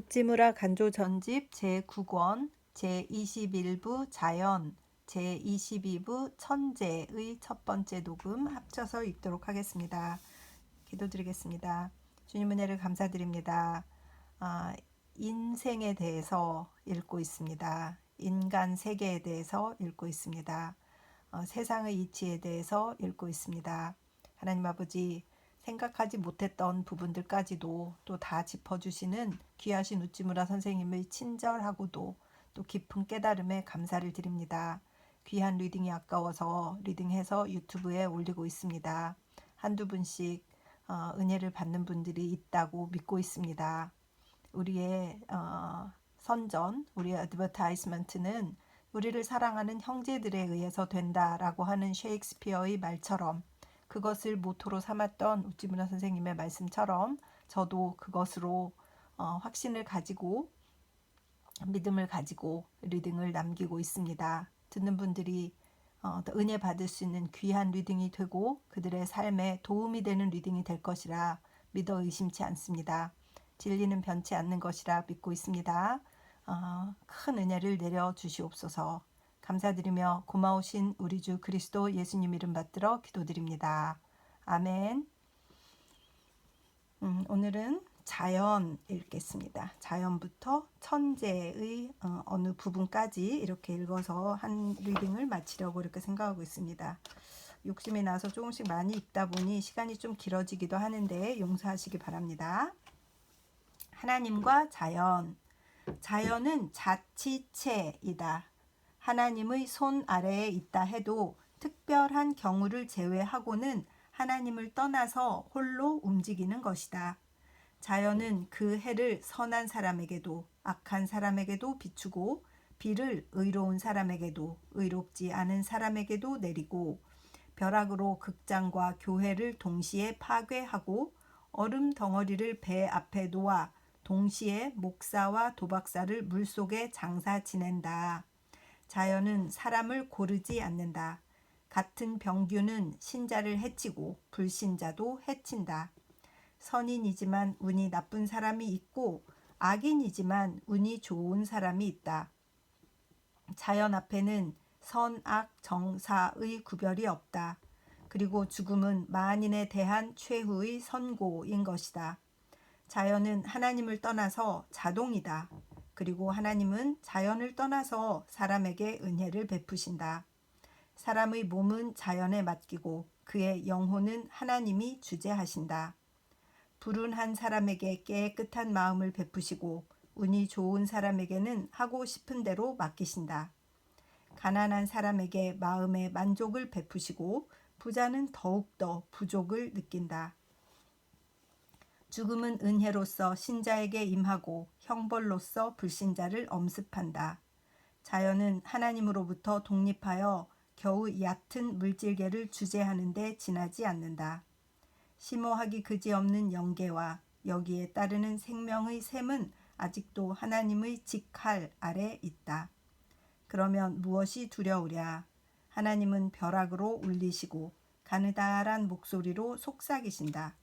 우찌무라 간조 전집 제9권 제21부 자연 제22부 천재의 첫 번째 녹음 합쳐서 읽도록 하겠습니다. 기도드리겠습니다. 주님 은혜를 감사드립니다. 인생에 대해서 읽고 있습니다. 인간 세계에 대해서 읽고 있습니다. 세상의 이치에 대해서 읽고 있습니다. 하나님 아버지, 생각하지 못했던 부분들까지도 또 다 짚어주시는 귀하신 우찌무라 선생님의 친절하고도 또 깊은 깨달음에 감사를 드립니다. 귀한 리딩이 아까워서 리딩해서 유튜브에 올리고 있습니다. 한두 분씩 은혜를 받는 분들이 있다고 믿고 있습니다. 우리의 선전, 우리의 어드버타이즈먼트는 우리를 사랑하는 형제들에 의해서 된다라고 하는 셰익스피어의 말처럼, 그것을 모토로 삼았던 우찌무라 선생님의 말씀처럼 저도 그것으로 확신을 가지고 믿음을 가지고 리딩을 남기고 있습니다. 듣는 분들이 더 은혜 받을 수 있는 귀한 리딩이 되고 그들의 삶에 도움이 되는 리딩이 될 것이라 믿어 의심치 않습니다. 진리는 변치 않는 것이라 믿고 있습니다. 큰 은혜를 내려 주시옵소서. 감사드리며 고마우신 우리 주 그리스도 예수님 이름 받들어 기도드립니다. 아멘. 오늘은 자연 읽겠습니다. 자연부터 천재의 어느 부분까지 이렇게 읽어서 한 리딩을 마치려고 이렇게 생각하고 있습니다. 욕심이 나서 조금씩 많이 읽다 보니 시간이 좀 길어지기도 하는데 용서하시기 바랍니다. 하나님과 자연. 자연은 자치체이다. 하나님의 손 아래에 있다 해도 특별한 경우를 제외하고는 하나님을 떠나서 홀로 움직이는 것이다. 자연은 그 해를 선한 사람에게도 악한 사람에게도 비추고 비를 의로운 사람에게도 의롭지 않은 사람에게도 내리고 벼락으로 극장과 교회를 동시에 파괴하고 얼음 덩어리를 배 앞에 놓아 동시에 목사와 도박사를 물속에 장사 지낸다. 자연은 사람을 고르지 않는다. 같은 병균은 신자를 해치고 불신자도 해친다. 선인이지만 운이 나쁜 사람이 있고 악인이지만 운이 좋은 사람이 있다. 자연 앞에는 선, 악, 정사의 구별이 없다. 그리고 죽음은 만인에 대한 최후의 선고인 것이다. 자연은 하나님을 떠나서 자동이다. 그리고 하나님은 자연을 떠나서 사람에게 은혜를 베푸신다. 사람의 몸은 자연에 맡기고 그의 영혼은 하나님이 주재하신다. 불운한 사람에게 깨끗한 마음을 베푸시고 운이 좋은 사람에게는 하고 싶은 대로 맡기신다. 가난한 사람에게 마음의 만족을 베푸시고 부자는 더욱더 부족을 느낀다. 죽음은 은혜로서 신자에게 임하고 형벌로서 불신자를 엄습한다. 자연은 하나님으로부터 독립하여 겨우 얕은 물질계를 주재하는 데 지나지 않는다. 심오하기 그지없는 영계와 여기에 따르는 생명의 샘은 아직도 하나님의 직할 아래 있다. 그러면 무엇이 두려우랴? 하나님은 벼락으로 울리시고 가느다란 목소리로 속삭이신다.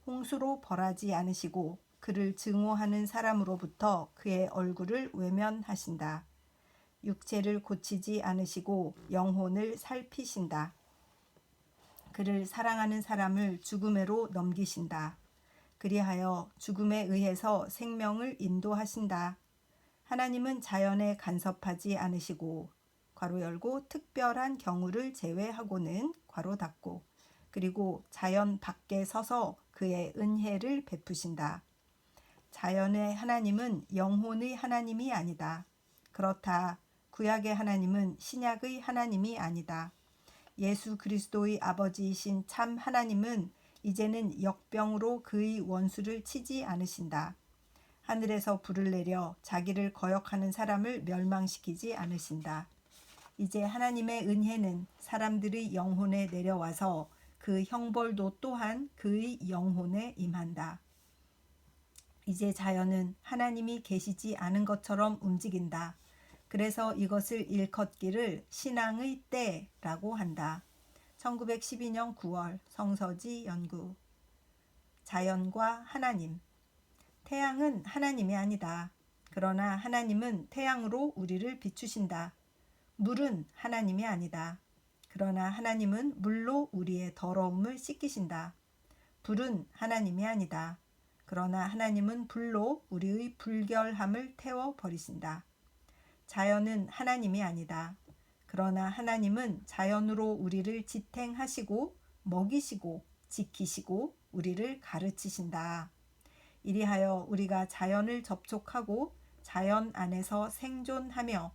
홍수로 벌하지 않으시고 그를 증오하는 사람으로부터 그의 얼굴을 외면하신다. 육체를 고치지 않으시고 영혼을 살피신다. 그를 사랑하는 사람을 죽음으로 넘기신다. 그리하여 죽음에 의해서 생명을 인도하신다. 하나님은 자연에 간섭하지 않으시고 괄호 열고 특별한 경우를 제외하고는 괄호 닫고 그리고 자연 밖에 서서 그의 은혜를 베푸신다. 자연의 하나님은 영혼의 하나님이 아니다. 그렇다. 구약의 하나님은 신약의 하나님이 아니다. 예수 그리스도의 아버지이신 참 하나님은 이제는 역병으로 그의 원수를 치지 않으신다. 하늘에서 불을 내려 자기를 거역하는 사람을 멸망시키지 않으신다. 이제 하나님의 은혜는 사람들의 영혼에 내려와서 그 형벌도 또한 그의 영혼에 임한다. 이제 자연은 하나님이 계시지 않은 것처럼 움직인다. 그래서 이것을 일컫기를 신앙의 때라고 한다. 1912년 9월 성서지 연구. 자연과 하나님. 태양은 하나님이 아니다. 그러나 하나님은 태양으로 우리를 비추신다. 물은 하나님이 아니다. 그러나 하나님은 물로 우리의 더러움을 씻기신다. 불은 하나님이 아니다. 그러나 하나님은 불로 우리의 불결함을 태워 버리신다. 자연은 하나님이 아니다. 그러나 하나님은 자연으로 우리를 지탱하시고 먹이시고 지키시고 우리를 가르치신다. 이리하여 우리가 자연을 접촉하고 자연 안에서 생존하며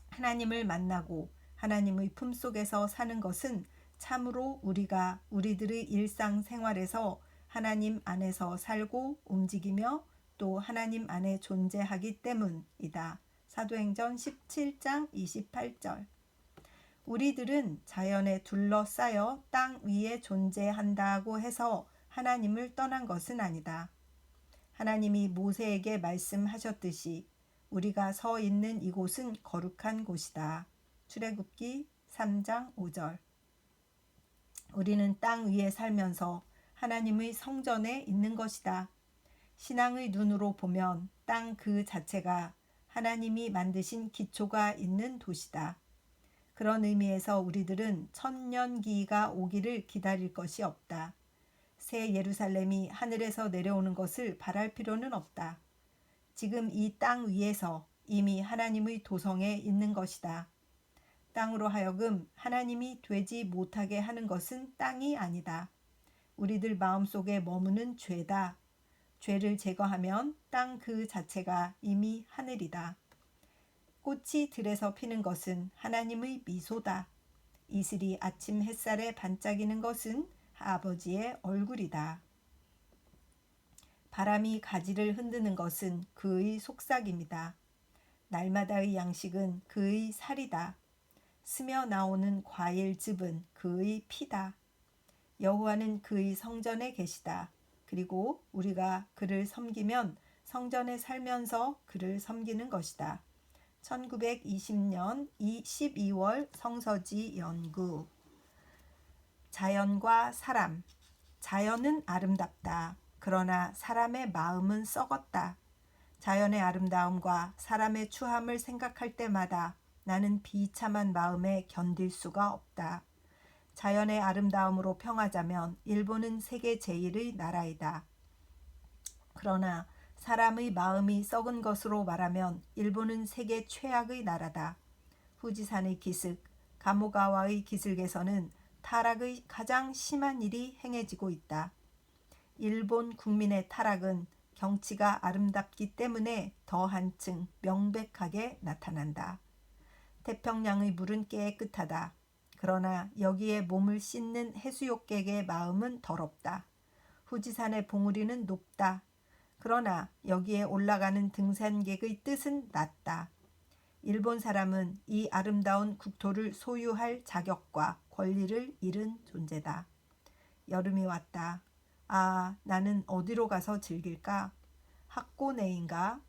하나님을 만나고 하나님의 품속에서 사는 것은 참으로 우리가 우리들의 일상생활에서 하나님 안에서 살고 움직이며 또 하나님 안에 존재하기 때문이다. 사도행전 17장 28절. 우리들은 자연에 둘러싸여 땅 위에 존재한다고 해서 하나님을 떠난 것은 아니다. 하나님이 모세에게 말씀하셨듯이 우리가 서 있는 이곳은 거룩한 곳이다. 출애굽기 3장 5절. 우리는 땅 위에 살면서 하나님의 성전에 있는 것이다. 신앙의 눈으로 보면 땅 그 자체가 하나님이 만드신 기초가 있는 도시다. 그런 의미에서 우리들은 천년기가 오기를 기다릴 것이 없다. 새 예루살렘이 하늘에서 내려오는 것을 바랄 필요는 없다. 지금 이 땅 위에서 이미 하나님의 도성에 있는 것이다. 땅으로 하여금 하나님이 되지 못하게 하는 것은 땅이 아니다. 우리들 마음속에 머무는 죄다. 죄를 제거하면 땅 그 자체가 이미 하늘이다. 꽃이 들에서 피는 것은 하나님의 미소다. 이슬이 아침 햇살에 반짝이는 것은 아버지의 얼굴이다. 바람이 가지를 흔드는 것은 그의 속삭임이다. 날마다의 양식은 그의 살이다. 스며 나오는 과일즙은 그의 피다. 여호와는 그의 성전에 계시다. 그리고 우리가 그를 섬기면 성전에 살면서 그를 섬기는 것이다. 1920년 12월 성서지 연구. 자연과 사람. 자연은 아름답다. 그러나 사람의 마음은 썩었다. 자연의 아름다움과 사람의 추함을 생각할 때마다 나는 비참한 마음에 견딜 수가 없다. 자연의 아름다움으로 평하자면 일본은 세계 제1의 나라이다. 그러나 사람의 마음이 썩은 것으로 말하면 일본은 세계 최악의 나라다. 후지산의 기슭, 가모가와의 기슭에서는 타락의 가장 심한 일이 행해지고 있다. 일본 국민의 타락은 경치가 아름답기 때문에 더 한층 명백하게 나타난다. 태평양의 물은 깨끗하다. 그러나 여기에 몸을 씻는 해수욕객의 마음은 더럽다. 후지산의 봉우리는 높다. 그러나 여기에 올라가는 등산객의 뜻은 낮다. 일본 사람은 이 아름다운 국토를 소유할 자격과 권리를 잃은 존재다. 여름이 왔다. 아, 나는 어디로 가서 즐길까? 학고내인가?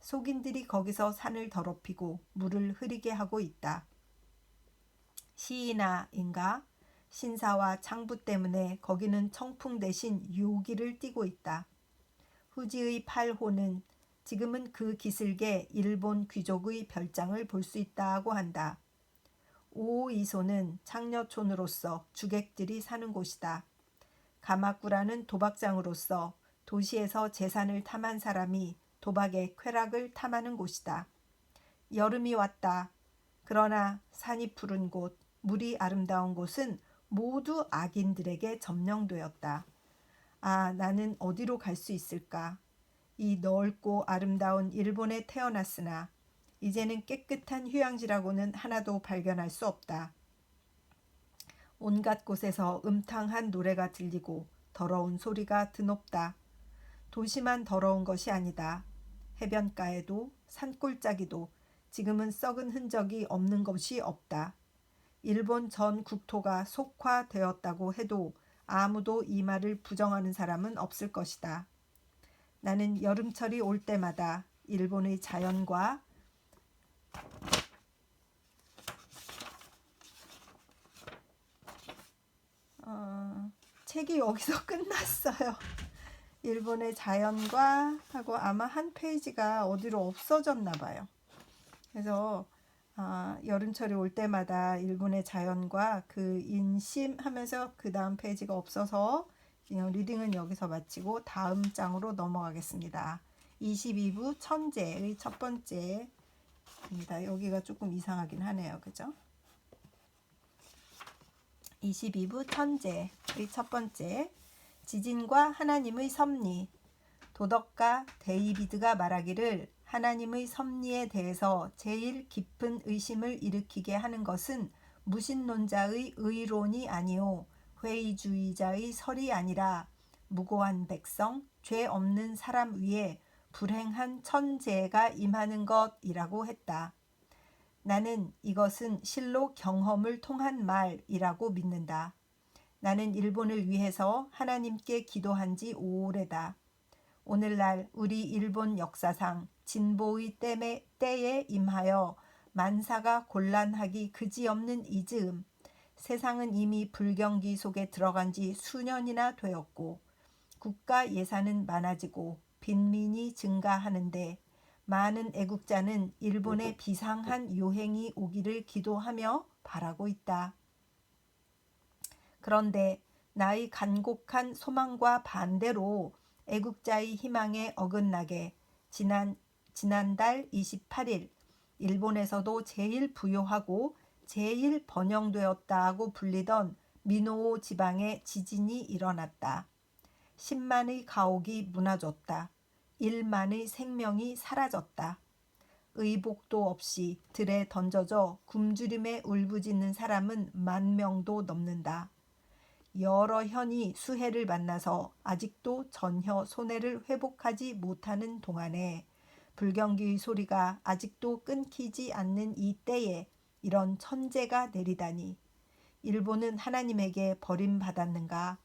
속인들이 거기서 산을 더럽히고 물을 흐리게 하고 있다. 시이나인가? 신사와 창부 때문에 거기는 청풍 대신 요기를 띠고 있다. 후지의 8호는 지금은 그 기슭에 일본 귀족의 별장을 볼 수 있다고 한다. 오이소는 창녀촌으로서 주객들이 사는 곳이다. 가마쿠라는 도박장으로서 도시에서 재산을 탐한 사람이 도박의 쾌락을 탐하는 곳이다. 여름이 왔다. 그러나 산이 푸른 곳, 물이 아름다운 곳은 모두 악인들에게 점령되었다. 아, 나는 어디로 갈 수 있을까? 이 넓고 아름다운 일본에 태어났으나 이제는 깨끗한 휴양지라고는 하나도 발견할 수 없다. 온갖 곳에서 음탕한 노래가 들리고 더러운 소리가 드높다. 도시만 더러운 것이 아니다. 해변가에도 산골짜기도 지금은 썩은 흔적이 없는 것이 없다. 일본 전 국토가 속화되었다고 해도 아무도 이 말을 부정하는 사람은 없을 것이다. 나는 여름철이 올 때마다 일본의 자연과 책이 여기서 끝났어요. 일본의 자연과 하고 아마 한 페이지가 어디로 없어졌나 봐요. 그래서 여름철이 올 때마다 일본의 자연과 그 인심하면서 그 다음 페이지가 없어서 그냥 리딩은 여기서 마치고 다음 장으로 넘어가겠습니다. 22부 천재의 첫 번째입니다. 여기가 조금 이상하긴 하네요. 그죠? 22부 천재의 첫 번째, 지진과 하나님의 섭리. 도덕가 데이비드가 말하기를 하나님의 섭리에 대해서 제일 깊은 의심을 일으키게 하는 것은 무신론자의 의론이 아니오 회의주의자의 설이 아니라 무고한 백성, 죄 없는 사람 위에 불행한 천재가 임하는 것이라고 했다. 나는 이것은 실로 경험을 통한 말이라고 믿는다. 나는 일본을 위해서 하나님께 기도한 지 오래다. 오늘날 우리 일본 역사상 진보의 때에 임하여 만사가 곤란하기 그지없는 이 즈음, 세상은 이미 불경기 속에 들어간 지 수년이나 되었고 국가 예산은 많아지고 빈민이 증가하는데 많은 애국자는 일본에 비상한 요행이 오기를 기도하며 바라고 있다. 그런데 나의 간곡한 소망과 반대로 애국자의 희망에 어긋나게 지난달 28일 일본에서도 제일 부유하고 제일 번영되었다고 불리던 미노오 지방에 지진이 일어났다. 10만의 가옥이 무너졌다. 1만의 생명이 사라졌다. 의복도 없이 들에 던져져 굶주림에 울부짖는 사람은 10,000명도 넘는다. 여러 현이 수해를 만나서 아직도 전혀 손해를 회복하지 못하는 동안에 불경기의 소리가 아직도 끊기지 않는 이 때에 이런 천재가 내리다니 일본은 하나님에게 버림받았는가?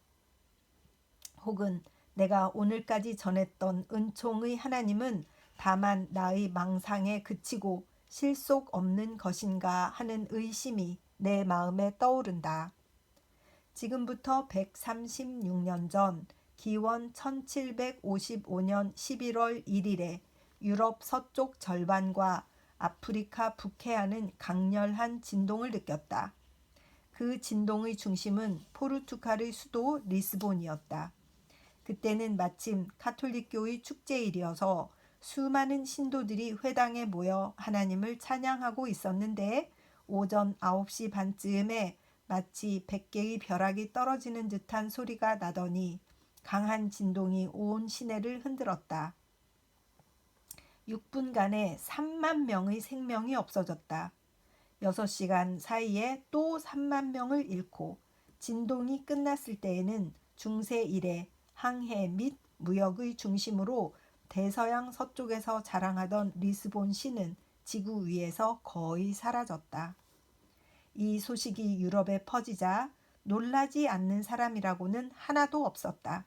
혹은 내가 오늘까지 전했던 은총의 하나님은 다만 나의 망상에 그치고 실속 없는 것인가 하는 의심이 내 마음에 떠오른다. 지금부터 136년 전 기원 1755년 11월 1일에 유럽 서쪽 절반과 아프리카 북해안은 강렬한 진동을 느꼈다. 그 진동의 중심은 포르투갈의 수도 리스본이었다. 그때는 마침 카톨릭교의 축제일이어서 수많은 신도들이 회당에 모여 하나님을 찬양하고 있었는데 오전 9시 반쯤에 마치 100개의 벼락이 떨어지는 듯한 소리가 나더니 강한 진동이 온 시내를 흔들었다. 6분간에 3만 명의 생명이 없어졌다. 6시간 사이에 또 3만 명을 잃고 진동이 끝났을 때에는 중세 이래 항해 및 무역의 중심으로 대서양 서쪽에서 자랑하던 리스본시는 지구 위에서 거의 사라졌다. 이 소식이 유럽에 퍼지자 놀라지 않는 사람이라고는 하나도 없었다.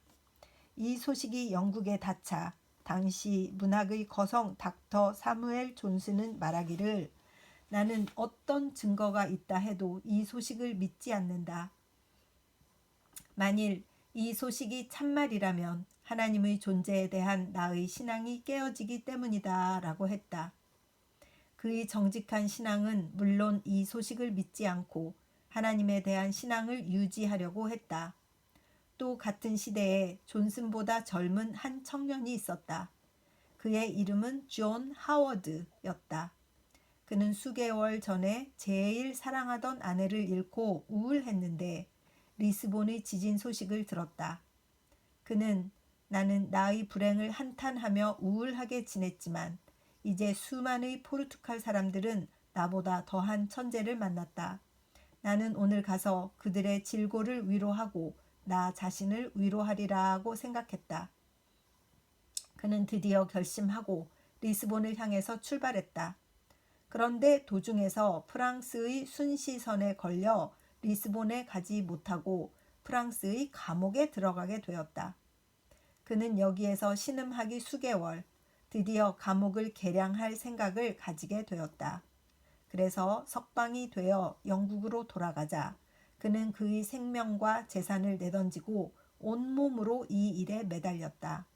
이 소식이 영국에 닿자 당시 문학의 거성 닥터 사무엘 존슨은 말하기를 나는 어떤 증거가 있다 해도 이 소식을 믿지 않는다. 만일 이 소식이 참말이라면 하나님의 존재에 대한 나의 신앙이 깨어지기 때문이다 라고 했다. 그의 정직한 신앙은 물론 이 소식을 믿지 않고 하나님에 대한 신앙을 유지하려고 했다. 또 같은 시대에 존슨보다 젊은 한 청년이 있었다. 그의 이름은 존 하워드였다. 그는 수개월 전에 제일 사랑하던 아내를 잃고 우울했는데 리스본의 지진 소식을 들었다. 그는 나는 나의 불행을 한탄하며 우울하게 지냈지만 이제 수많은 포르투갈 사람들은 나보다 더한 천재를 만났다. 나는 오늘 가서 그들의 질고를 위로하고 나 자신을 위로하리라고 생각했다. 그는 드디어 결심하고 리스본을 향해서 출발했다. 그런데 도중에서 프랑스의 순시선에 걸려 리스본에 가지 못하고 프랑스의 감옥에 들어가게 되었다. 그는 여기에서 신음하기 수개월, 드디어 감옥을 개량할 생각을 가지게 되었다. 그래서 석방이 되어 영국으로 돌아가자 그는 그의 생명과 재산을 내던지고 온몸으로 이 일에 매달렸다.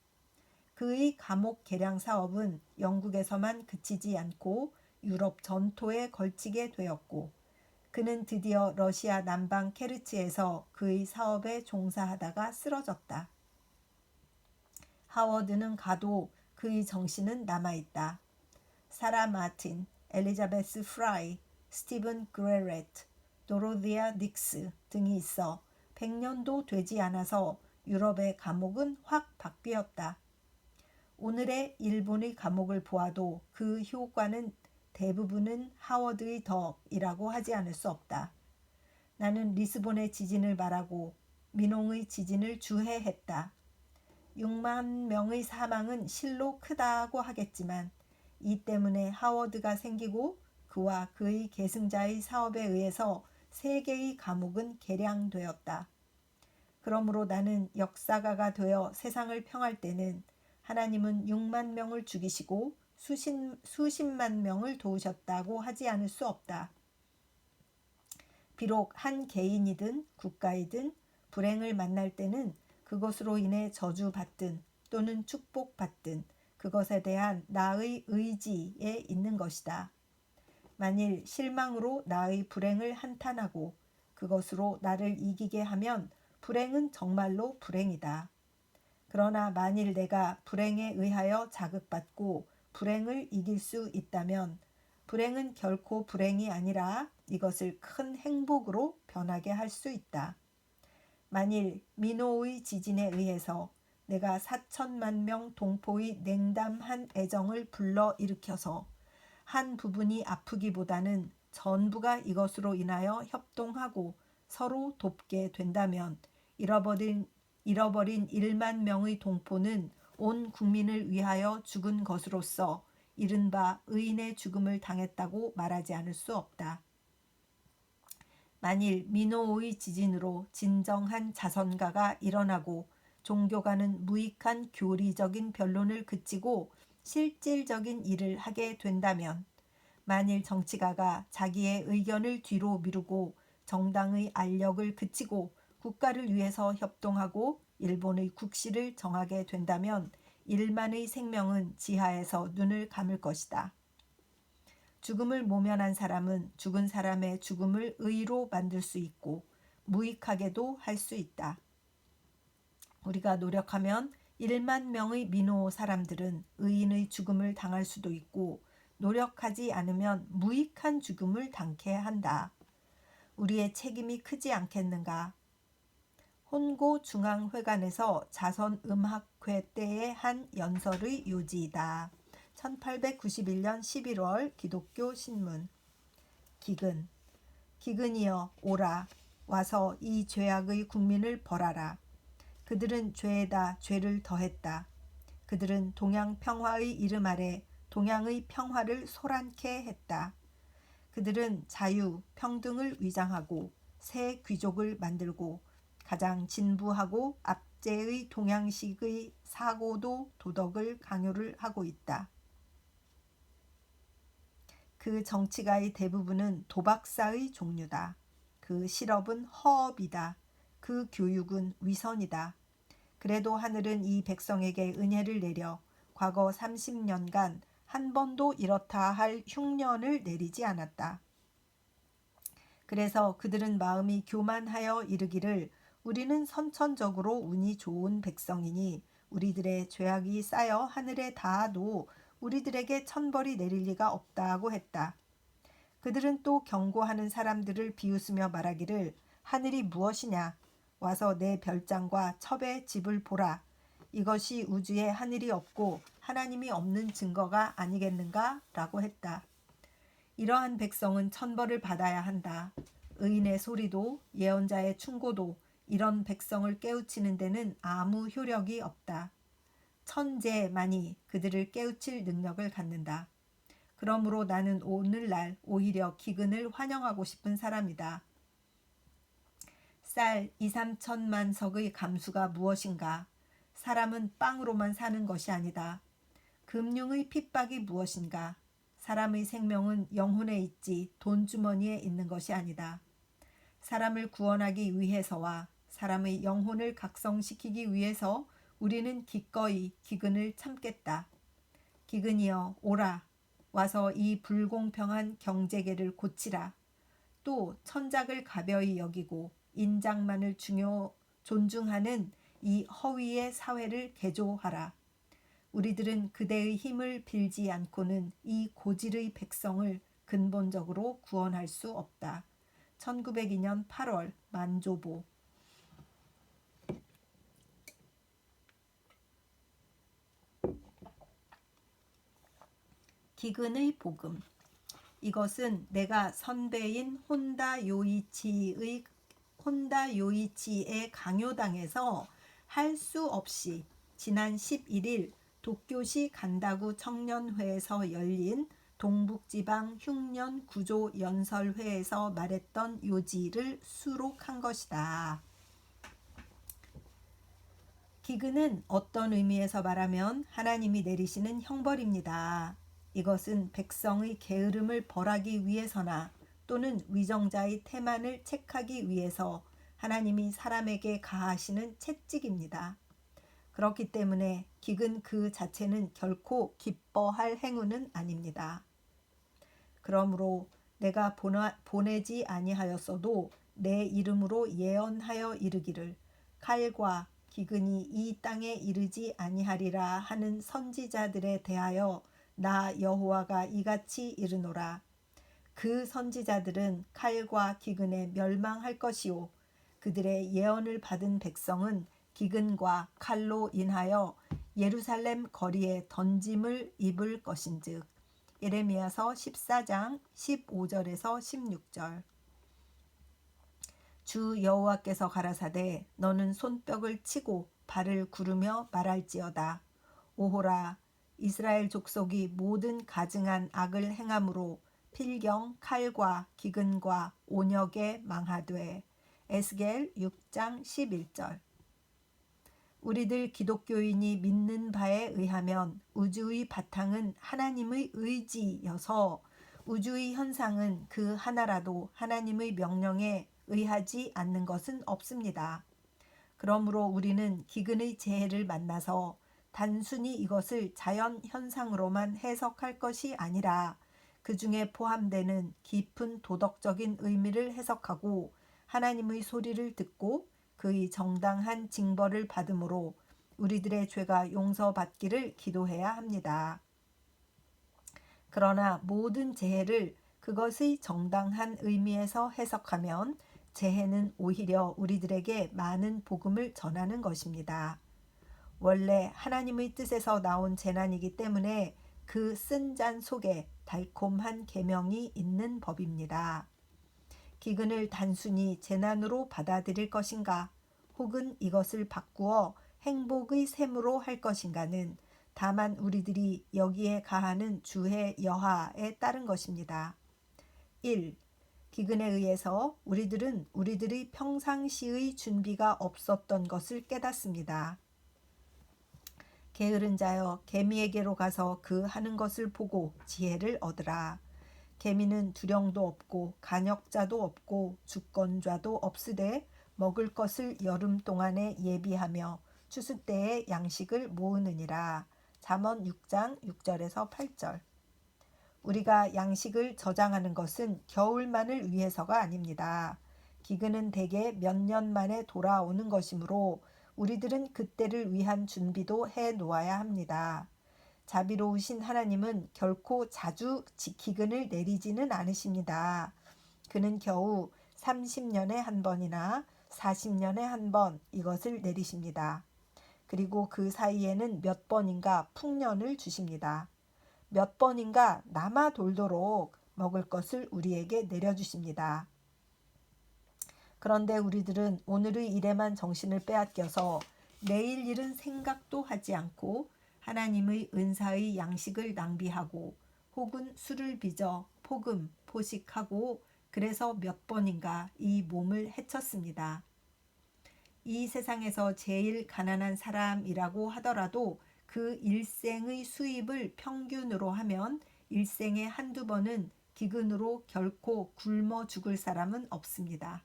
그의 감옥 개량 사업은 영국에서만 그치지 않고 유럽 전토에 걸치게 되었고, 그는 드디어 러시아 남방 케르치에서 그의 사업에 종사하다가 쓰러졌다. 하워드는 가도 그의 정신은 남아있다. 사라 마틴, 엘리자베스 프라이, 스티븐 그레렛, 도로디아 닉스 등이 있어 100년도 되지 않아서 유럽의 감옥은 확 바뀌었다. 오늘의 일본의 감옥을 보아도 그 효과는 대부분은 하워드의 덕이라고 하지 않을 수 없다. 나는 리스본의 지진을 말하고 민홍의 지진을 주해했다. 6만 명의 사망은 실로 크다고 하겠지만 이 때문에 하워드가 생기고 그와 그의 계승자의 사업에 의해서 세계의 감옥은 개량되었다. 그러므로 나는 역사가가 되어 세상을 평할 때는 하나님은 6만 명을 죽이시고 수십만 명을 도우셨다고 하지 않을 수 없다. 비록 한 개인이든 국가이든 불행을 만날 때는 그것으로 인해 저주받든 또는 축복받든 그것에 대한 나의 의지에 있는 것이다. 만일 실망으로 나의 불행을 한탄하고 그것으로 나를 이기게 하면 불행은 정말로 불행이다. 그러나 만일 내가 불행에 의하여 자극받고 불행을 이길 수 있다면 불행은 결코 불행이 아니라 이것을 큰 행복으로 변하게 할 수 있다. 만일 미노의 지진에 의해서 내가 4천만 명 동포의 냉담한 애정을 불러일으켜서 한 부분이 아프기보다는 전부가 이것으로 인하여 협동하고 서로 돕게 된다면 잃어버린 1만 명의 동포는 온 국민을 위하여 죽은 것으로서 이른바 의인의 죽음을 당했다고 말하지 않을 수 없다. 만일 미노의 지진으로 진정한 자선가가 일어나고 종교가는 무익한 교리적인 변론을 그치고 실질적인 일을 하게 된다면, 만일 정치가가 자기의 의견을 뒤로 미루고 정당의 알력을 그치고 국가를 위해서 협동하고 일본의 국시를 정하게 된다면 1만의 생명은 지하에서 눈을 감을 것이다. 죽음을 모면한 사람은 죽은 사람의 죽음을 의로 만들 수 있고 무익하게도 할 수 있다. 우리가 노력하면 1만 명의 미노 사람들은 의인의 죽음을 당할 수도 있고 노력하지 않으면 무익한 죽음을 당케 한다. 우리의 책임이 크지 않겠는가? 혼고 중앙회관에서 자선음악회 때의 한 연설의 요지이다. 1891년 11월 기독교 신문. 기근이여 오라 와서 이 죄악의 국민을 벌하라. 그들은 죄에다 죄를 더했다. 그들은 동양 평화의 이름 아래 동양의 평화를 소란케 했다. 그들은 자유, 평등을 위장하고 새 귀족을 만들고 가장 진부하고 압제의 동양식의 사고도 도덕을 강요를 하고 있다. 그 정치가의 대부분은 도박사의 종류다. 그 실업은 허업이다. 그 교육은 위선이다. 그래도 하늘은 이 백성에게 은혜를 내려 과거 30년간 한 번도 이렇다 할 흉년을 내리지 않았다. 그래서 그들은 마음이 교만하여 이르기를 우리는 선천적으로 운이 좋은 백성이니 우리들의 죄악이 쌓여 하늘에 닿아도 우리들에게 천벌이 내릴 리가 없다고 했다. 그들은 또 경고하는 사람들을 비웃으며 말하기를 하늘이 무엇이냐? 와서 내 별장과 첩의 집을 보라. 이것이 우주에 하늘이 없고 하나님이 없는 증거가 아니겠는가? 라고 했다. 이러한 백성은 천벌을 받아야 한다. 의인의 소리도 예언자의 충고도 이런 백성을 깨우치는 데는 아무 효력이 없다. 천재만이 그들을 깨우칠 능력을 갖는다. 그러므로 나는 오늘날 오히려 기근을 환영하고 싶은 사람이다. 쌀 2, 3천만 석의 감수가 무엇인가? 사람은 빵으로만 사는 것이 아니다. 금융의 핍박이 무엇인가? 사람의 생명은 영혼에 있지 돈주머니에 있는 것이 아니다. 사람을 구원하기 위해서와 사람의 영혼을 각성시키기 위해서 우리는 기꺼이 기근을 참겠다. 기근이여 오라. 와서 이 불공평한 경제계를 고치라. 또 천작을 가벼이 여기고 인장만을 존중하는 이 허위의 사회를 개조하라. 우리들은 그대의 힘을 빌지 않고는 이 고질의 백성을 근본적으로 구원할 수 없다. 1902년 8월 만조보. 기근의 복음. 이것은 내가 선배인 혼다 요이치의 강요당에서 할 수 없이 지난 11일 도쿄시 간다구 청년회에서 열린 동북지방 흉년 구조 연설회에서 말했던 요지를 수록한 것이다. 기근은 어떤 의미에서 말하면 하나님이 내리시는 형벌입니다. 이것은 백성의 게으름을 벌하기 위해서나 또는 위정자의 태만을 책하기 위해서 하나님이 사람에게 가하시는 채찍입니다. 그렇기 때문에 기근 그 자체는 결코 기뻐할 행위는 아닙니다. 그러므로 내가 보내지 아니하였어도 내 이름으로 예언하여 이르기를 칼과 기근이 이 땅에 이르지 아니하리라 하는 선지자들에 대하여 나 여호와가 이같이 이르노라. 그 선지자들은 칼과 기근에 멸망할 것이요 그들의 예언을 받은 백성은 기근과 칼로 인하여 예루살렘 거리에 던짐을 입을 것인즉. 예레미야서 14장 15절에서 16절. 주 여호와께서 가라사대 너는 손뼉을 치고 발을 구르며 말할지어다. 오호라 이스라엘 족속이 모든 가증한 악을 행함으로 필경 칼과 기근과 온역에 망하되. 에스겔 6장 11절. 우리들 기독교인이 믿는 바에 의하면 우주의 바탕은 하나님의 의지여서 우주의 현상은 그 하나라도 하나님의 명령에 의하지 않는 것은 없습니다. 그러므로 우리는 기근의 재해를 만나서 단순히 이것을 자연 현상으로만 해석할 것이 아니라 그 중에 포함되는 깊은 도덕적인 의미를 해석하고 하나님의 소리를 듣고 그의 정당한 징벌을 받음으로 우리들의 죄가 용서받기를 기도해야 합니다. 그러나 모든 재해를 그것의 정당한 의미에서 해석하면 재해는 오히려 우리들에게 많은 복음을 전하는 것입니다. 원래 하나님의 뜻에서 나온 재난이기 때문에 그 쓴 잔 속에 달콤한 계명이 있는 법입니다. 기근을 단순히 재난으로 받아들일 것인가 혹은 이것을 바꾸어 행복의 셈으로 할 것인가는 다만 우리들이 여기에 가하는 주의 여하에 따른 것입니다. 1. 기근에 의해서 우리들은 우리들의 평상시의 준비가 없었던 것을 깨닫습니다. 게으른 자여 개미에게로 가서 그 하는 것을 보고 지혜를 얻으라. 개미는 두령도 없고 간역자도 없고 주권자도 없으되 먹을 것을 여름 동안에 예비하며 추수 때에 양식을 모으느니라. 잠언 6장 6절에서 8절. 우리가 양식을 저장하는 것은 겨울만을 위해서가 아닙니다. 기근은 대개 몇 년 만에 돌아오는 것이므로 우리들은 그때를 위한 준비도 해 놓아야 합니다. 자비로우신 하나님은 결코 자주 기근을 내리지는 않으십니다. 그는 겨우 30년에 한 번이나 40년에 한 번 이것을 내리십니다. 그리고 그 사이에는 몇 번인가 풍년을 주십니다. 몇 번인가 남아 돌도록 먹을 것을 우리에게 내려주십니다. 그런데 우리들은 오늘의 일에만 정신을 빼앗겨서 내일 일은 생각도 하지 않고 하나님의 은사의 양식을 낭비하고 혹은 술을 빚어 포식하고 그래서 몇 번인가 이 몸을 해쳤습니다. 이 세상에서 제일 가난한 사람이라고 하더라도 그 일생의 수입을 평균으로 하면 일생에 한두 번은 기근으로 결코 굶어 죽을 사람은 없습니다.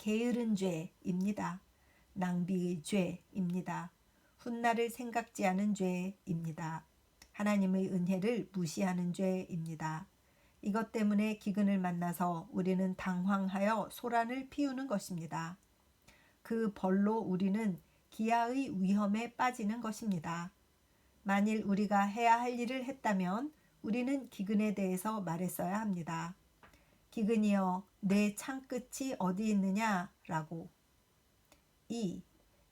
게으른 죄입니다. 낭비의 죄입니다. 훗날을 생각지 않은 죄입니다. 하나님의 은혜를 무시하는 죄입니다. 이것 때문에 기근을 만나서 우리는 당황하여 소란을 피우는 것입니다. 그 벌로 우리는 기아의 위험에 빠지는 것입니다. 만일 우리가 해야 할 일을 했다면 우리는 기근에 대해서 말했어야 합니다. 기근이여, 내 창끝이 어디 있느냐? 라고. 2.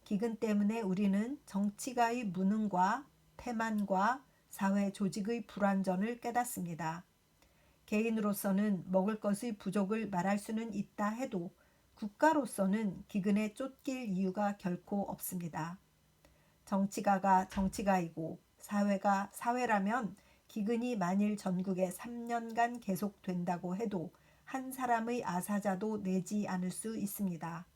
기근 때문에 우리는 정치가의 무능과 태만과 사회 조직의 불완전을 깨닫습니다. 개인으로서는 먹을 것의 부족을 말할 수는 있다 해도 국가로서는 기근에 쫓길 이유가 결코 없습니다. 정치가가 정치가이고 사회가 사회라면 기근이 만일 전국에 3년간 계속된다고 해도 한 사람의 아사자도 내지 않을 수 있습니다.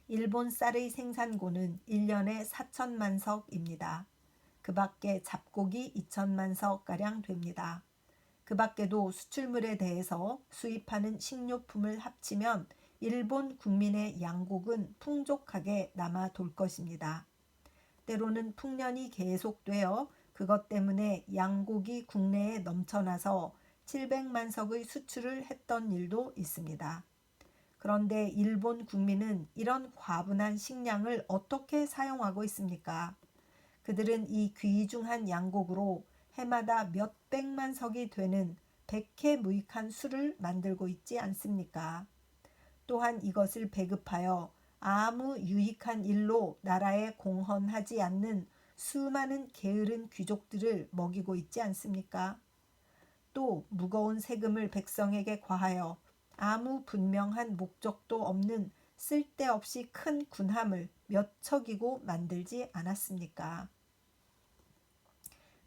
일본 쌀의 생산고는 1년에 4천만 석입니다. 그 밖에 잡곡이 2천만 석가량 됩니다. 그 밖에도 수출물에 대해서 수입하는 식료품을 합치면 일본 국민의 양곡은 풍족하게 남아 돌 것입니다. 때로는 풍년이 계속되어 그것 때문에 양곡이 국내에 넘쳐나서 700만 석의 수출을 했던 일도 있습니다. 그런데 일본 국민은 이런 과분한 식량을 어떻게 사용하고 있습니까? 그들은 이 귀중한 양곡으로 해마다 몇백만 석이 되는 백해무익한 술을 만들고 있지 않습니까? 또한 이것을 배급하여 아무 유익한 일로 나라에 공헌하지 않는 수많은 게으른 귀족들을 먹이고 있지 않습니까? 또 무거운 세금을 백성에게 과하여 아무 분명한 목적도 없는 쓸데없이 큰 군함을 몇 척이고 만들지 않았습니까?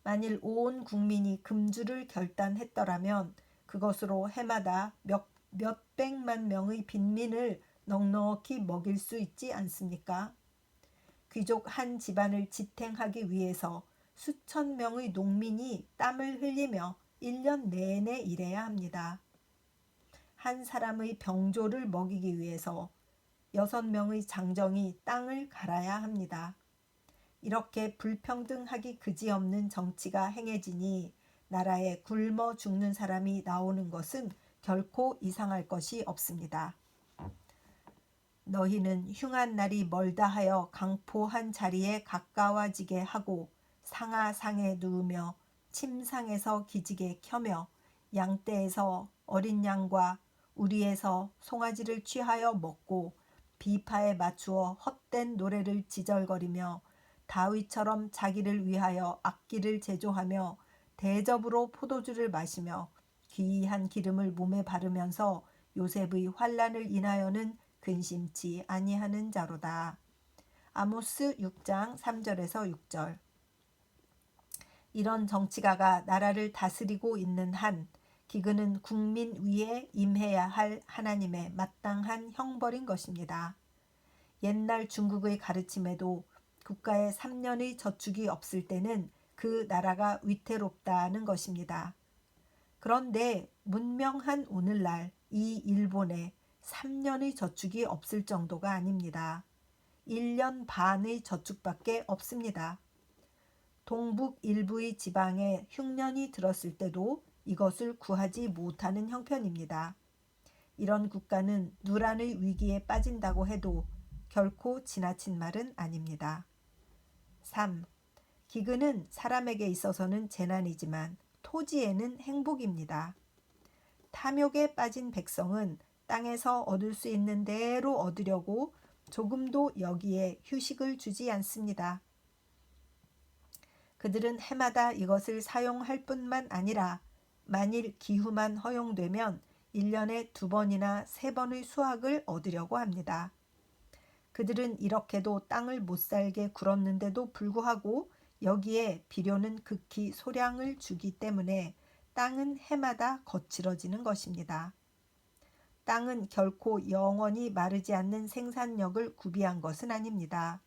만일 온 국민이 금주를 결단했더라면 그것으로 해마다 몇백만 명의 빈민을 넉넉히 먹일 수 있지 않습니까? 귀족 한 집안을 지탱하기 위해서 수천 명의 농민이 땀을 흘리며 1년 내내 일해야 합니다. 한 사람의 병조를 먹이기 위해서 6명의 장정이 땅을 갈아야 합니다. 이렇게 불평등하기 그지없는 정치가 행해지니 나라에 굶어 죽는 사람이 나오는 것은 결코 이상할 것이 없습니다. 너희는 흉한 날이 멀다 하여 강포한 자리에 가까워지게 하고 상하상에 누우며 침상에서 기지개 켜며 양떼에서 어린 양과 우리에서 송아지를 취하여 먹고 비파에 맞추어 헛된 노래를 지절거리며 다윗처럼 자기를 위하여 악기를 제조하며 대접으로 포도주를 마시며 귀한 기름을 몸에 바르면서 요셉의 환난을 인하여는 근심치 아니하는 자로다. 아모스 6장 3절에서 6절. 이런 정치가가 나라를 다스리고 있는 한 기근은 국민 위에 임해야 할 하나님의 마땅한 형벌인 것입니다. 옛날 중국의 가르침에도 국가에 3년의 저축이 없을 때는 그 나라가 위태롭다는 것입니다. 그런데 문명한 오늘날 이 일본에 3년의 저축이 없을 정도가 아닙니다. 1년 반의 저축밖에 없습니다. 동북 일부의 지방에 흉년이 들었을 때도 이것을 구하지 못하는 형편입니다. 이런 국가는 누란의 위기에 빠진다고 해도 결코 지나친 말은 아닙니다. 3. 기근은 사람에게 있어서는 재난이지만 토지에는 행복입니다. 탐욕에 빠진 백성은 땅에서 얻을 수 있는 대로 얻으려고 조금도 여기에 휴식을 주지 않습니다. 그들은 해마다 이것을 사용할 뿐만 아니라 만일 기후만 허용되면 1년에 2번이나 3번의 수확을 얻으려고 합니다. 그들은 이렇게도 땅을 못살게 굴었는데도 불구하고 여기에 비료는 극히 소량을 주기 때문에 땅은 해마다 거칠어지는 것입니다. 땅은 결코 영원히 마르지 않는 생산력을 구비한 것은 아닙니다.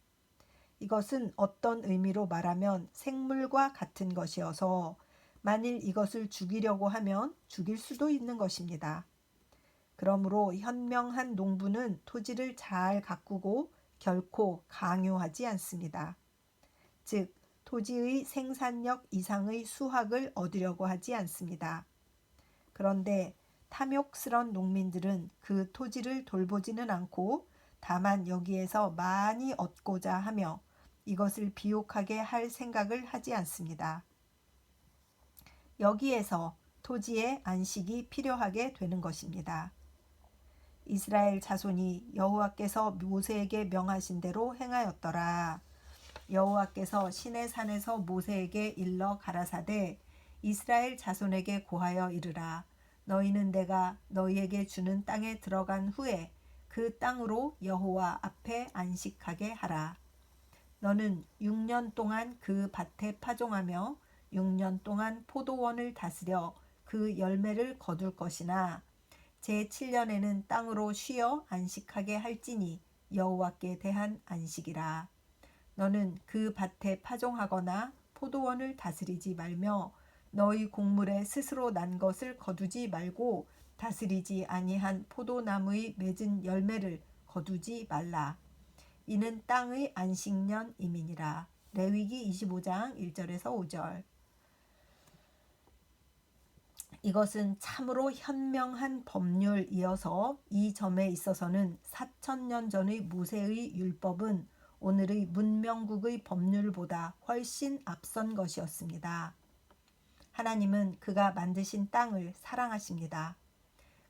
이것은 어떤 의미로 말하면 생물과 같은 것이어서 만일 이것을 죽이려고 하면 죽일 수도 있는 것입니다. 그러므로 현명한 농부는 토지를 잘 가꾸고 결코 강요하지 않습니다. 즉, 토지의 생산력 이상의 수확을 얻으려고 하지 않습니다. 그런데 탐욕스런 농민들은 그 토지를 돌보지는 않고 다만 여기에서 많이 얻고자 하며 이것을 비옥하게 할 생각을 하지 않습니다. 여기에서 토지의 안식이 필요하게 되는 것입니다. 이스라엘 자손이 여호와께서 모세에게 명하신 대로 행하였더라. 여호와께서 시내산에서 모세에게 일러 가라사대 이스라엘 자손에게 고하여 이르라. 너희는 내가 너희에게 주는 땅에 들어간 후에 그 땅으로 여호와 앞에 안식하게 하라. 너는 6년 동안 그 밭에 파종하며 6년 동안 포도원을 다스려 그 열매를 거둘 것이나 제7년에는 땅으로 쉬어 안식하게 할지니 여호와께 대한 안식이라. 너는 그 밭에 파종하거나 포도원을 다스리지 말며 너희 곡물에 스스로 난 것을 거두지 말고 다스리지 아니한 포도나무의 맺은 열매를 거두지 말라. 이는 땅의 안식년임이니라. 레위기 25장 1절에서 5절. 이것은 참으로 현명한 법률이어서 이 점에 있어서는 4,000년 전의 모세의 율법은 오늘의 문명국의 법률보다 훨씬 앞선 것이었습니다. 하나님은 그가 만드신 땅을 사랑하십니다.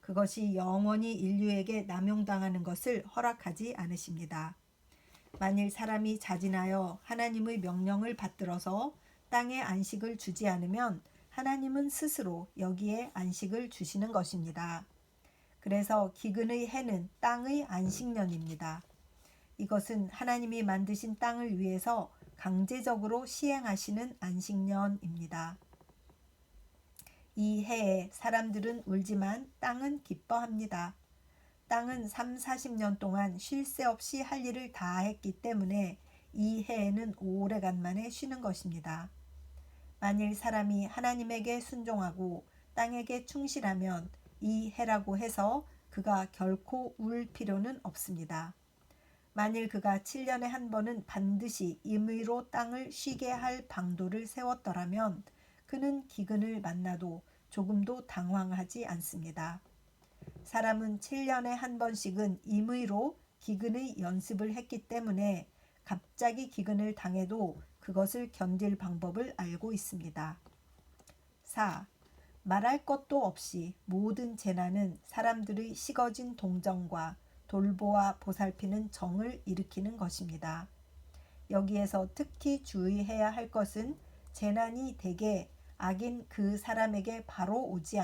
그것이 영원히 인류에게 남용당하는 것을 허락하지 않으십니다. 만일 사람이 자진하여 하나님의 명령을 받들어서 땅에 안식을 주지 않으면 하나님은 스스로 여기에 안식을 주시는 것입니다. 그래서 기근의 해는 땅의 안식년입니다. 이것은 하나님이 만드신 땅을 위해서 강제적으로 시행하시는 안식년입니다. 이 해에 사람들은 울지만 땅은 기뻐합니다. 땅은 30-40년 동안 쉴 새 없이 할 일을 다 했기 때문에 이 해에는 오래간만에 쉬는 것입니다. 만일 사람이 하나님에게 순종하고 땅에게 충실하면 이 해라고 해서 그가 결코 울 필요는 없습니다. 만일 그가 7년에 한 번은 반드시 임의로 땅을 쉬게 할 방도를 세웠더라면 그는 기근을 만나도 조금도 당황하지 않습니다. 사람은 7년에 한 번씩은 임의로 기근의 연습을 했기 때문에 갑자기 기근을 당해도 그것을 견딜 방법을 알고 있습니다. 4. 말할 것도 없이 모든 재난은 사람들의 식어진 동정과 돌보아 보살피는 정을 일으키는 것입니다. 여기에서 특히 주의해야 할 것은 재난이 대개 악인 그 사람에게 바로 오지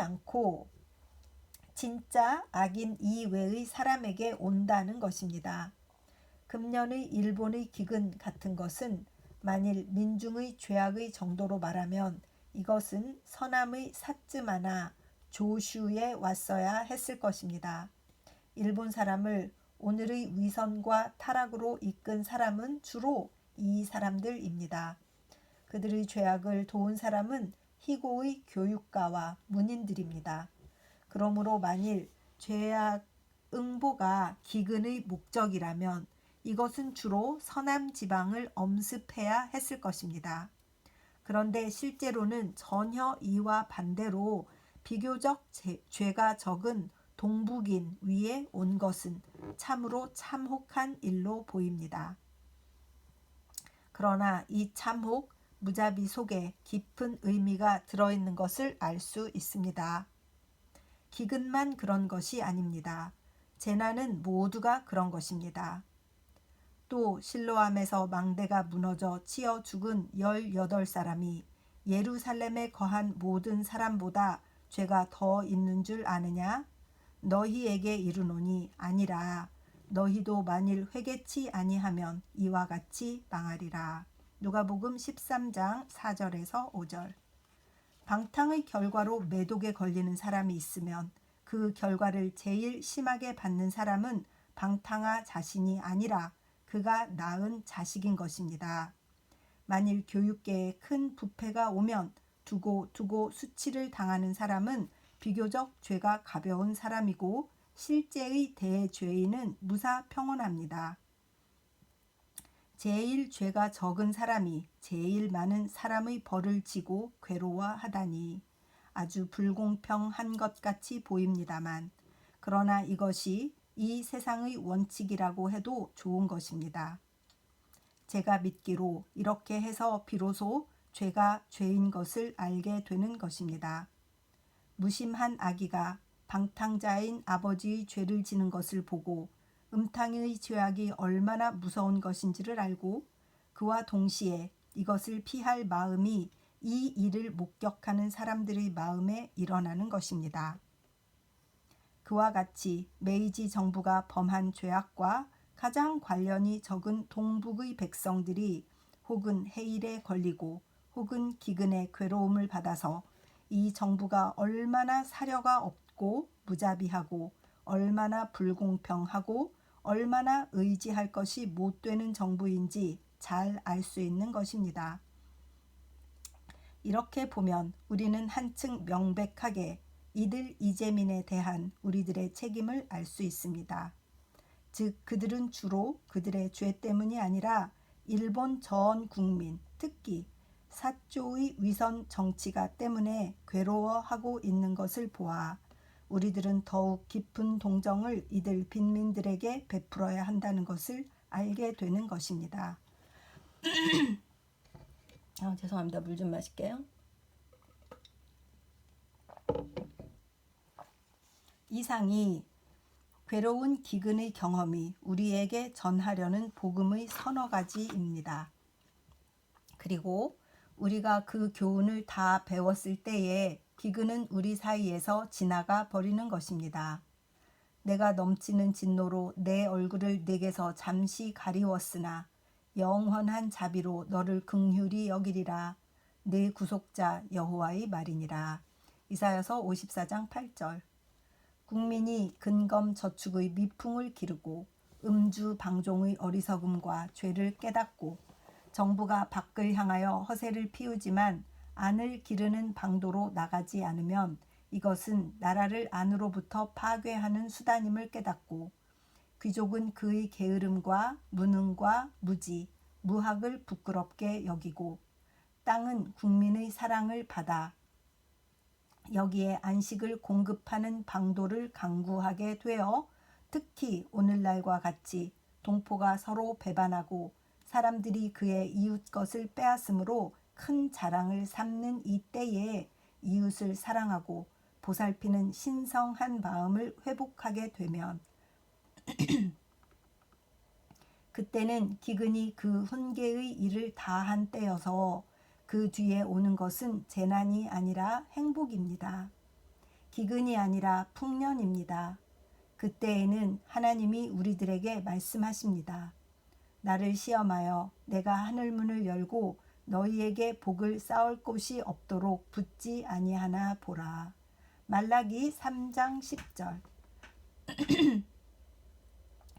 않고 진짜 악인 이외의 사람에게 온다는 것입니다. 금년의 일본의 기근 같은 것은 만일 민중의 죄악의 정도로 말하면 이것은 서남의 사츠마나 조슈에 왔어야 했을 것입니다. 일본 사람을 오늘의 위선과 타락으로 이끈 사람은 주로 이 사람들입니다. 그들의 죄악을 도운 사람은 희고의 교육가와 문인들입니다. 그러므로 만일 죄악 응보가 기근의 목적이라면 이것은 주로 서남 지방을 엄습해야 했을 것입니다. 그런데 실제로는 전혀 이와 반대로 비교적 죄가 적은 동북인 위에 온 것은 참으로 참혹한 일로 보입니다. 그러나 이 참혹, 무자비 속에 깊은 의미가 들어있는 것을 알 수 있습니다. 기근만 그런 것이 아닙니다. 재난은 모두가 그런 것입니다. 또 실로암에서 망대가 무너져 치어 죽은 18사람이 예루살렘에 거한 모든 사람보다 죄가 더 있는 줄 아느냐? 너희에게 이르노니 아니라. 너희도 만일 회개치 아니하면 이와 같이 망하리라. 누가복음 13장 4절에서 5절. 방탕의 결과로 매독에 걸리는 사람이 있으면 그 결과를 제일 심하게 받는 사람은 방탕아 자신이 아니라 그가 낳은 자식인 것입니다. 만일 교육계에 큰 부패가 오면 두고 수치를 당하는 사람은 비교적 죄가 가벼운 사람이고 실제의 대죄인은 무사평온합니다. 제일 죄가 적은 사람이 제일 많은 사람의 벌을 지고 괴로워하다니 아주 불공평한 것 같이 보입니다만, 그러나 이것이 이 세상의 원칙이라고 해도 좋은 것입니다. 제가 믿기로 이렇게 해서 비로소 죄가 죄인 것을 알게 되는 것입니다. 무심한 아기가 방탕자인 아버지의 죄를 지는 것을 보고 음탕의 죄악이 얼마나 무서운 것인지를 알고 그와 동시에 이것을 피할 마음이 이 일을 목격하는 사람들의 마음에 일어나는 것입니다. 그와 같이 메이지 정부가 범한 죄악과 가장 관련이 적은 동북의 백성들이 혹은 해일에 걸리고 혹은 기근의 괴로움을 받아서 이 정부가 얼마나 사려가 없고 무자비하고 얼마나 불공평하고 얼마나 의지할 것이 못 되는 정부인지 잘 알 수 있는 것입니다. 이렇게 보면 우리는 한층 명백하게 이들 이재민에 대한 우리들의 책임을 알 수 있습니다. 즉 그들은 주로 그들의 죄 때문이 아니라 일본 전 국민, 특히 사조의 위선 정치가 때문에 괴로워하고 있는 것을 보아 우리들은 더욱 깊은 동정을 이들 빈민들에게 베풀어야 한다는 것을 알게 되는 것입니다. 죄송합니다. 물 좀 마실게요. 이상이 괴로운 기근의 경험이 우리에게 전하려는 복음의 서너 가지입니다. 그리고 우리가 그 교훈을 다 배웠을 때에 기근은 우리 사이에서 지나가 버리는 것입니다. 내가 넘치는 진노로 내 얼굴을 내게서 잠시 가리웠으나 영원한 자비로 너를 긍휼히 여기리라. 내 구속자 여호와의 말이니라. 이사야서 54장 8절. 국민이 근검 저축의 미풍을 기르고 음주 방종의 어리석음과 죄를 깨닫고 정부가 밖을 향하여 허세를 피우지만 안을 기르는 방도로 나가지 않으면 이것은 나라를 안으로부터 파괴하는 수단임을 깨닫고 귀족은 그의 게으름과 무능과 무지, 무학을 부끄럽게 여기고 땅은 국민의 사랑을 받아 여기에 안식을 공급하는 방도를 강구하게 되어 특히 오늘날과 같이 동포가 서로 배반하고 사람들이 그의 이웃 것을 빼앗음으로 큰 자랑을 삼는 이 때에 이웃을 사랑하고 보살피는 신성한 마음을 회복하게 되면 그때는 기근이 그 훈계의 일을 다한 때여서 그 뒤에 오는 것은 재난이 아니라 행복입니다. 기근이 아니라 풍년입니다. 그때에는 하나님이 우리들에게 말씀하십니다. 나를 시험하여 내가 하늘문을 열고 너희에게 복을 쌓을 곳이 없도록 붙지 아니하나 보라. 말라기 3장 10절.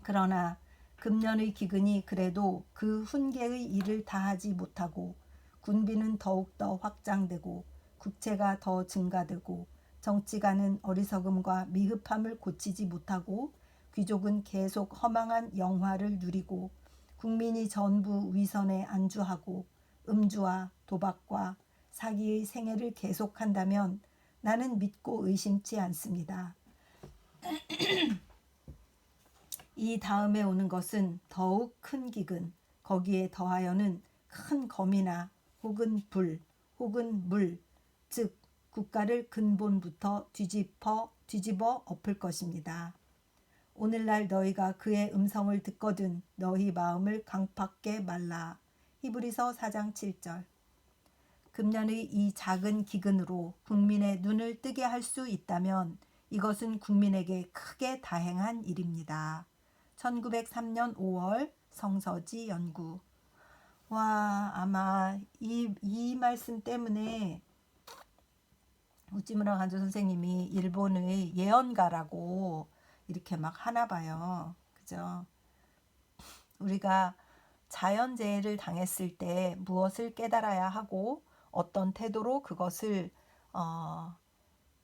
그러나 금년의 기근이 그래도 그 훈계의 일을 다하지 못하고 군비는 더욱더 확장되고 국채가 더 증가되고 정치가는 어리석음과 미흡함을 고치지 못하고 귀족은 계속 허망한 영화를 누리고 국민이 전부 위선에 안주하고 음주와 도박과 사기의 생애를 계속한다면 나는 믿고 의심치 않습니다. 이 다음에 오는 것은 더욱 큰 기근, 거기에 더하여는 큰 검이나 혹은 불, 혹은 물, 즉 국가를 근본부터 뒤집어 엎을 것입니다. 오늘날 너희가 그의 음성을 듣거든 너희 마음을 강팍게 말라. 히브리서 4장 7절. 금년의 이 작은 기근으로 국민의 눈을 뜨게 할 수 있다면 이것은 국민에게 크게 다행한 일입니다. 1903년 5월 성서지 연구. 와, 아마 이 말씀 때문에 우찌무라 간조 선생님이 일본의 예언가라고 이렇게 막 하나 봐요. 그죠? 우리가 자연재해를 당했을 때 무엇을 깨달아야 하고 어떤 태도로 그것을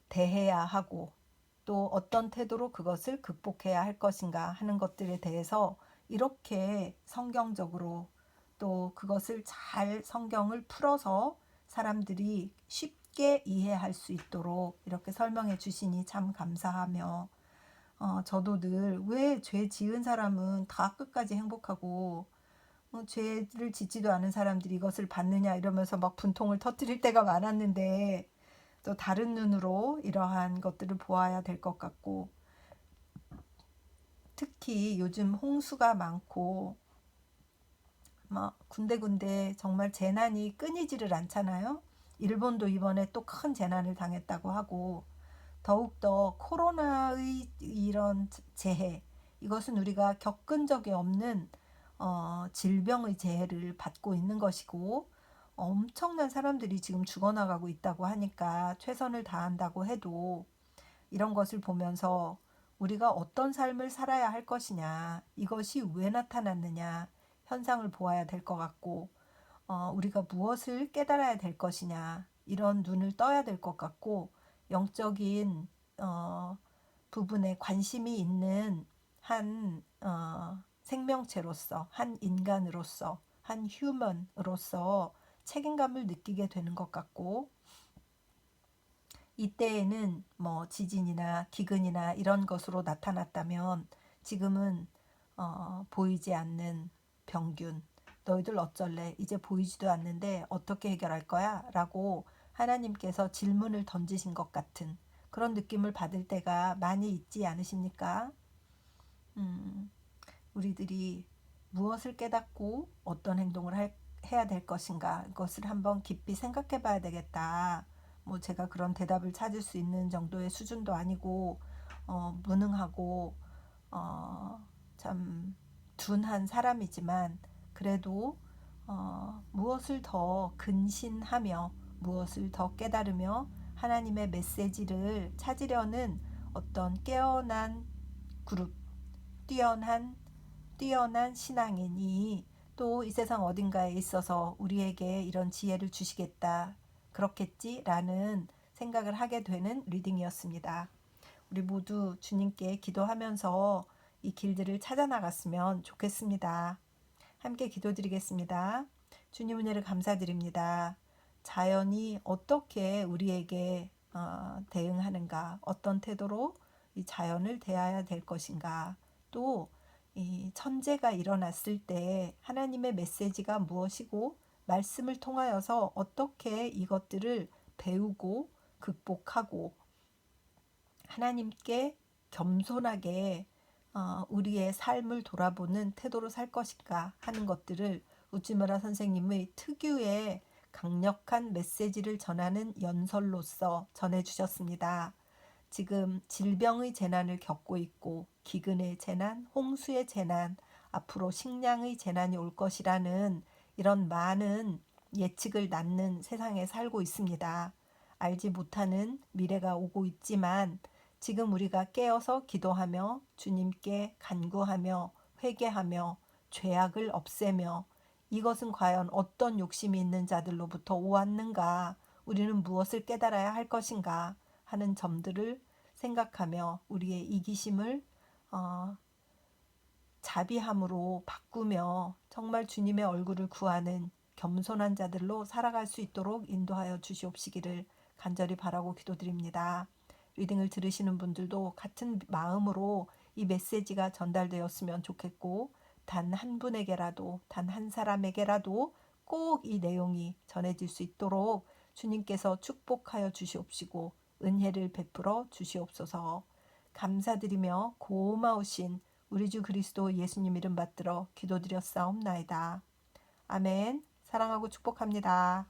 대해야 하고 또 어떤 태도로 그것을 극복해야 할 것인가 하는 것들에 대해서 이렇게 성경적으로 또 그것을 잘 성경을 풀어서 사람들이 쉽게 이해할 수 있도록 이렇게 설명해 주시니 참 감사하며 저도 늘 왜 죄 지은 사람은 다 끝까지 행복하고 죄를 짓지도 않은 사람들이 이것을 받느냐 이러면서 막 분통을 터뜨릴 때가 많았는데 또 다른 눈으로 이러한 것들을 보아야 될 것 같고 특히 요즘 홍수가 많고 막 군데군데 정말 재난이 끊이지를 않잖아요. 일본도 이번에 또 큰 재난을 당했다고 하고 더욱더 코로나의 이런 재해 이것은 우리가 겪은 적이 없는 질병의 재해를 받고 있는 것이고 엄청난 사람들이 지금 죽어나가고 있다고 하니까 최선을 다한다고 해도 이런 것을 보면서 우리가 어떤 삶을 살아야 할 것이냐, 이것이 왜 나타났느냐, 현상을 보아야 될 것 같고, 우리가 무엇을 깨달아야 될 것이냐, 이런 눈을 떠야 될 것 같고, 영적인 부분에 관심이 있는 한 생명체로서, 한 인간으로서, 한 휴먼으로서 책임감을 느끼게 되는 것 같고, 이때에는 뭐 지진이나 기근이나 이런 것으로 나타났다면 지금은 보이지 않는 병균, 너희들 어쩔래? 이제 보이지도 않는데 어떻게 해결할 거야? 라고 하나님께서 질문을 던지신 것 같은 그런 느낌을 받을 때가 많이 있지 않으십니까? 우리들이 무엇을 깨닫고 어떤 행동을 해야 될 것인가 그것을 한번 깊이 생각해 봐야 되겠다. 뭐 제가 그런 대답을 찾을 수 있는 정도의 수준도 아니고 무능하고 참 둔한 사람이지만 그래도 무엇을 더 근신하며 무엇을 더 깨달으며 하나님의 메시지를 찾으려는 어떤 깨어난 그룹, 뛰어난 신앙인이 또 이 세상 어딘가에 있어서 우리에게 이런 지혜를 주시겠다. 그렇겠지라는 생각을 하게 되는 리딩이었습니다. 우리 모두 주님께 기도하면서 이 길들을 찾아 나갔으면 좋겠습니다. 함께 기도드리겠습니다. 주님 은혜를 감사드립니다. 자연이 어떻게 우리에게 대응하는가, 어떤 태도로 이 자연을 대해야 될 것인가, 또 이 천재가 일어났을 때 하나님의 메시지가 무엇이고 말씀을 통하여서 어떻게 이것들을 배우고 극복하고 하나님께 겸손하게 우리의 삶을 돌아보는 태도로 살 것인가 하는 것들을 우찌무라 선생님의 특유의 강력한 메시지를 전하는 연설로서 전해주셨습니다. 지금 질병의 재난을 겪고 있고 기근의 재난, 홍수의 재난, 앞으로 식량의 재난이 올 것이라는 이런 많은 예측을 낳는 세상에 살고 있습니다. 알지 못하는 미래가 오고 있지만 지금 우리가 깨어서 기도하며 주님께 간구하며 회개하며 죄악을 없애며 이것은 과연 어떤 욕심이 있는 자들로부터 오았는가, 우리는 무엇을 깨달아야 할 것인가 하는 점들을 생각하며 우리의 이기심을 자비함으로 바꾸며 정말 주님의 얼굴을 구하는 겸손한 자들로 살아갈 수 있도록 인도하여 주시옵시기를 간절히 바라고 기도드립니다. 리딩을 들으시는 분들도 같은 마음으로 이 메시지가 전달되었으면 좋겠고 단 한 분에게라도 단 한 사람에게라도 꼭 이 내용이 전해질 수 있도록 주님께서 축복하여 주시옵시고 은혜를 베풀어 주시옵소서. 감사드리며 고마우신 우리 주 그리스도 예수님 이름 받들어 기도드렸사옵나이다. 아멘. 사랑하고 축복합니다.